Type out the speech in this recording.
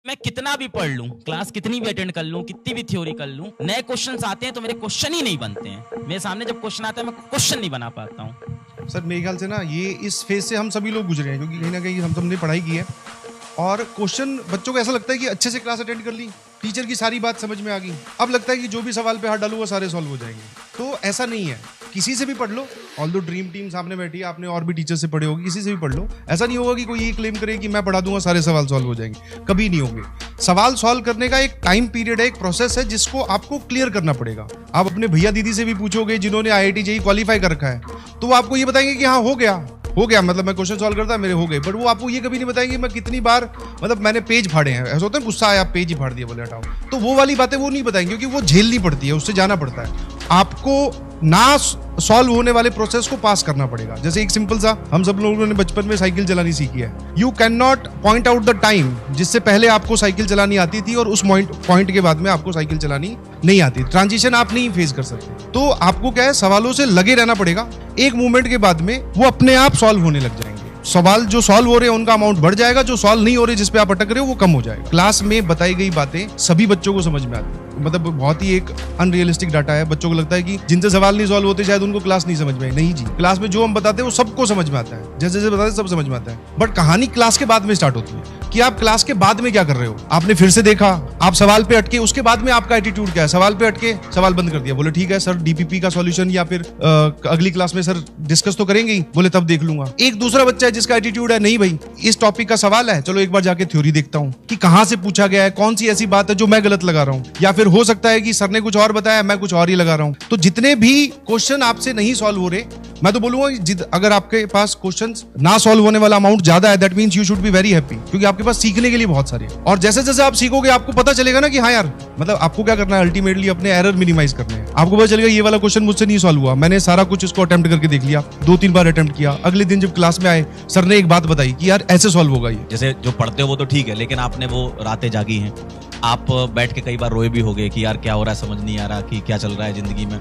मैं कितना भी पढ़ लूं, क्लास कितनी भी अटेंड कर लूं, कितनी भी थ्योरी कर लूं, नए क्वेश्चंस आते हैं तो मेरे क्वेश्चन ही नहीं बनते हैं। मेरे सामने जब क्वेश्चन आता है मैं क्वेश्चन नहीं बना पाता हूं। सर मेरे ख्याल से ना ये इस फेज से हम सभी लोग गुजरे हैं, क्योंकि कहीं ना कहीं हम सबने पढ़ाई की है और क्वेश्चन बच्चों को ऐसा लगता है कि अच्छे से क्लास अटेंड कर ली, टीचर की सारी बात समझ में आ गई, अब लगता है कि जो भी सवाल पे हाथ डालू वो सारे सॉल्व हो जाएंगे। तो ऐसा नहीं है, किसी से भी पढ़ लो। ऑल दो ड्रीम टीम सामने बैठी है, आपने और भी टीचर से पढ़े होगी, किसी से भी पढ़ लो। ऐसा नहीं होगा कि कोई ये क्लेम करे कि मैं पढ़ा दूंगा सारे सवाल सॉल्व हो जाएंगे, कभी नहीं होंगे। सवाल सॉल्व करने का एक टाइम पीरियड है, एक प्रोसेस है जिसको आपको क्लियर करना पड़ेगा। आप अपने भैया दीदी से भी पूछोगे जिन्होंने IIT JEE क्वालिफाई कर रखा है, तो वो आपको ये बताएंगे कि हाँ हो गया, मतलब मैं क्वेश्चन सॉल्व करता मेरे हो गए। बट वो आपको ये कभी नहीं बताएंगे मैं कितनी बार मतलब मैंने पेज फाड़े हैं। ऐसा होता है गुस्सा आया पेज ही फाड़ दिया, बोले हटाओ। तो वो वाली बातें वो नहीं बताएंगे, क्योंकि वो झेलनी पड़ती है, उससे जाना पड़ता है। आपको ना सॉल्व होने वाले प्रोसेस को पास करना पड़ेगा। जैसे एक सिंपल सा, हम सब लोगों ने बचपन में साइकिल चलानी सीखी है। You can not point out the time जिससे पहले आपको साइकिल चलानी आती थी और उस पॉइंट के बाद में आपको साइकिल चलानी नहीं आती। ट्रांजिशन आप नहीं फेस कर सकते। तो आपको क्या है, सवालों से लगे रहना पड़ेगा। एक मूवमेंट के बाद में वो अपने आप सॉल्व होने लग जाएंगे। सवाल जो सॉल्व हो रहे हैं उनका अमाउंट बढ़ जाएगा, जो सॉल्व नहीं हो रहे जिस पे आप अटक रहे हो वो कम हो जाएगा। क्लास में बताई गई बातें सभी बच्चों को समझ में आती है। मतलब बहुत ही एक अनरियलिस्टिक डाटा है। बच्चों को लगता है कि जिनसे सवाल नहीं सॉल्व होते शायद उनको क्लास नहीं समझ में आई। नहीं जी, क्लास में जो हम बताते हैं वो सबको समझ में आता है। जैसे जैसे बताते हैं सब समझ में आता है। बट कहानी क्लास के बाद में स्टार्ट होती है कि आप क्लास के बाद में क्या कर रहे हो। आपने फिर से देखा, आप सवाल पे अटके, उसके बाद में आपका एटीट्यूड क्या है। सवाल पे अटके सवाल बंद कर दिया, बोले ठीक है सर DPP का सॉल्यूशन या फिर अगली क्लास में सर डिस्कस तो करेंगे ही, बोले तब देख लूंगा। एक दूसरा बच्चा है जिसका एटीट्यूड है, नहीं भाई इस टॉपिक का सवाल है, चलो एक बार जाके थ्योरी देखता हूँ कि कहां से पूछा गया है, कौन सी ऐसी बात है जो मैं गलत लगा रहा हूँ, या फिर हो सकता है कि सर ने कुछ और बताया मैं कुछ और ही लगा रहा हूँ। तो जितने भी क्वेश्चन आपसे नहीं सॉल्व हो रहे, मैं तो बोलूंगा अगर आपके पास क्वेश्चंस ना सॉल्व होने वाला अमाउंट ज्यादा है, that means you should be very happy, क्योंकि आपके पास सीखने के लिए बहुत सारे हैं। और जैसे जैसे आप सीखोगे आपको पता चलेगा ना कि हाँ यार, मतलब आपको क्या करना है, अल्टीमेटली अपने एरर मिनिमाइज करने हैं। आपको पता चलेगा ये वाला क्वेश्चन मुझसे नहीं सॉल्व हुआ, मैंने सारा कुछ इसको अटेम्प्ट करके देख लिया, 2-3 बार अटेम्प्ट किया। अगले दिन जब क्लास में आए सर ने एक बात बताई कि यार ऐसे सॉल्व होगा ये। जैसे जो पढ़ते हो वो तो ठीक है, लेकिन आपने वो रातें जागी हैं, आप बैठ के कई बार रोए भी होगे कि यार क्या हो रहा है, समझ नहीं आ रहा कि क्या चल रहा है जिंदगी में।